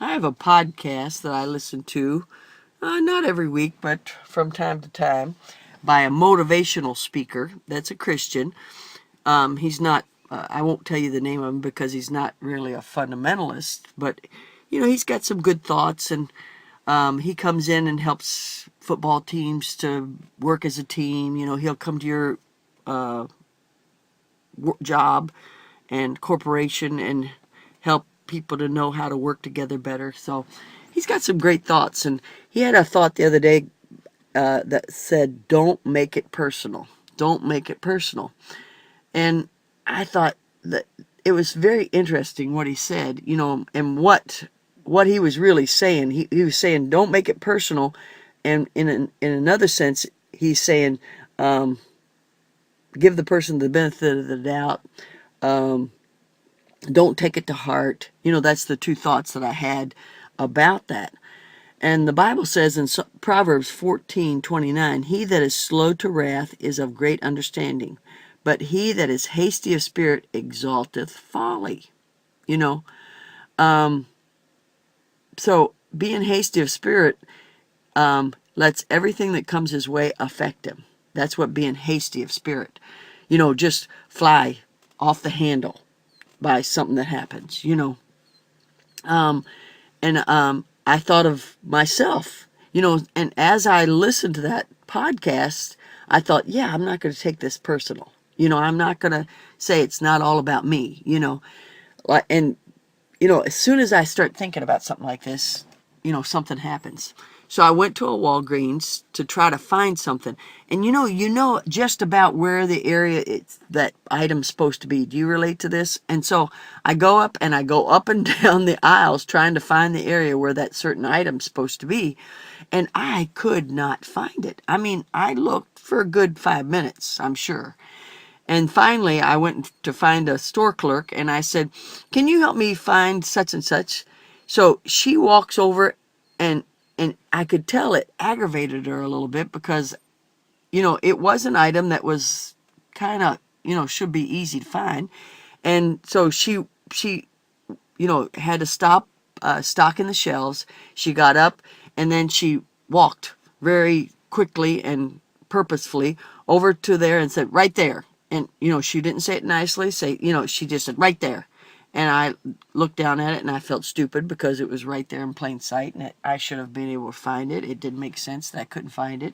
I have a podcast that I listen to, not every week, but from time to time, by a motivational speaker that's a Christian. He's not, I won't tell you the name of him because he's not really a fundamentalist, but, he's got some good thoughts, and he comes in and helps football teams to work as a team. He'll come to your job and corporation and help people to know how to work together better. So he's got some great thoughts. And he had a thought the other day that said, "Don't make it personal. Don't make it personal." And I thought that it was very interesting what he said, and what he was really saying. He was saying, "Don't make it personal," and in another sense, he's saying, give the person the benefit of the doubt. Um, don't take it to heart. That's the two thoughts that I had about that. And the Bible says in Proverbs 14:29, he that is slow to wrath is of great understanding, but he that is hasty of spirit exalteth folly. You know, um, so being hasty of spirit lets everything that comes his way affect him. That's what being hasty of spirit. Just fly off the handle by something that happens. And I thought of myself, and as I listened to that podcast, I thought, yeah, I'm not going to take this personal. I'm not going to say it's not all about me. And, as soon as I start thinking about something like this, something happens. So I went to a Walgreens to try to find something. And you know just about where the area that item's supposed to be. Do you relate to this? And so I go up and down the aisles trying to find the area where that certain item's supposed to be. And I could not find it. I mean, I looked for a good 5 minutes, I'm sure. And finally, I went to find a store clerk and I said, "Can you help me find such and such?" So she walks over, and I could tell it aggravated her a little bit because, it was an item that was kind of, should be easy to find. And so she had to stop stocking the shelves. She got up and then she walked very quickly and purposefully over to there and said, "Right there." And, she didn't say it nicely, she just said, "Right there." And I looked down at it and I felt stupid because it was right there in plain sight and I should have been able to find it. It didn't make sense that I couldn't find it.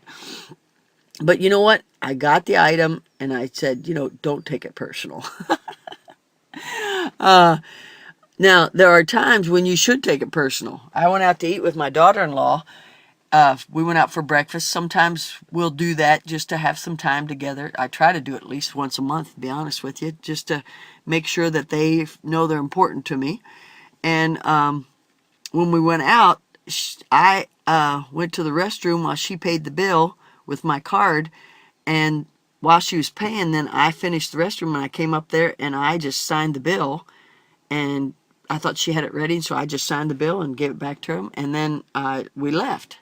But you know what? I got the item and I said, don't take it personal. Now, there are times when you should take it personal. I went out to eat with my daughter-in-law. We went out for breakfast. Sometimes we'll do that just to have some time together. I try to do it at least once a month, to be honest with you, just to make sure that they know they're important to me. And when we went out, I went to the restroom while she paid the bill with my card. And while she was paying, then I finished the restroom and I came up there and I just signed the bill. And I thought she had it ready, so I just signed the bill and gave it back to him. And then we left.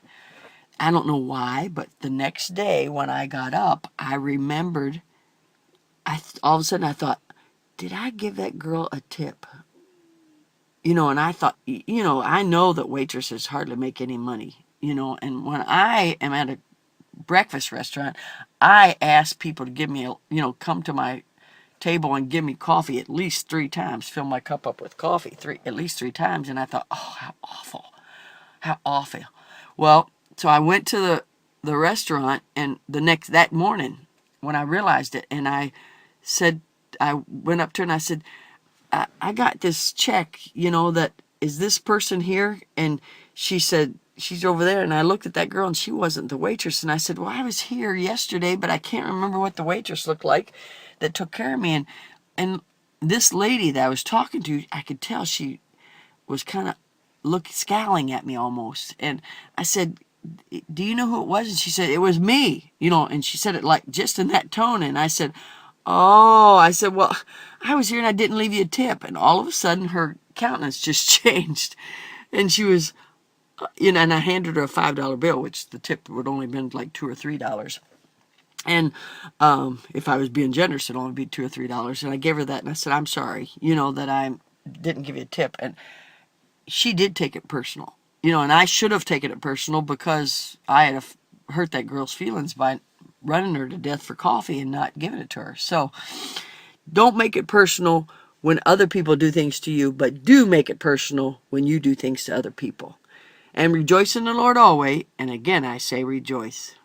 I don't know why, but the next day when I got up, I remembered, all of a sudden I thought, did I give that girl a tip? And I thought, I know that waitresses hardly make any money, and when I am at a breakfast restaurant, I ask people to give me come to my table and give me coffee at least 3 times, fill my cup up with coffee at least 3 times. And I thought, oh, how awful. How awful. Well, so I went to the restaurant, and that morning when I realized it, and I went up to her and I said, I got this check, that is this person here? And she said, she's over there. And I looked at that girl and she wasn't the waitress. And I said, well, I was here yesterday, but I can't remember what the waitress looked like that took care of me. And this lady that I was talking to, I could tell she was kind of scowling at me almost. And I said, do you know who it was? And she said, it was me, and she said it like just in that tone. And I said, oh, I said, well, I was here and I didn't leave you a tip. And all of a sudden her countenance just changed. And she was, and I handed her a $5 bill, which the tip would only been like $2 or $3. And if I was being generous, it'd only be $2 or $3. And I gave her that and I said, I'm sorry, that I didn't give you a tip. And she did take it personal. You know, and I should have taken it personal because I had hurt that girl's feelings by running her to death for coffee and not giving it to her. So don't make it personal when other people do things to you, but do make it personal when you do things to other people. And rejoice in the Lord always. And again, I say rejoice.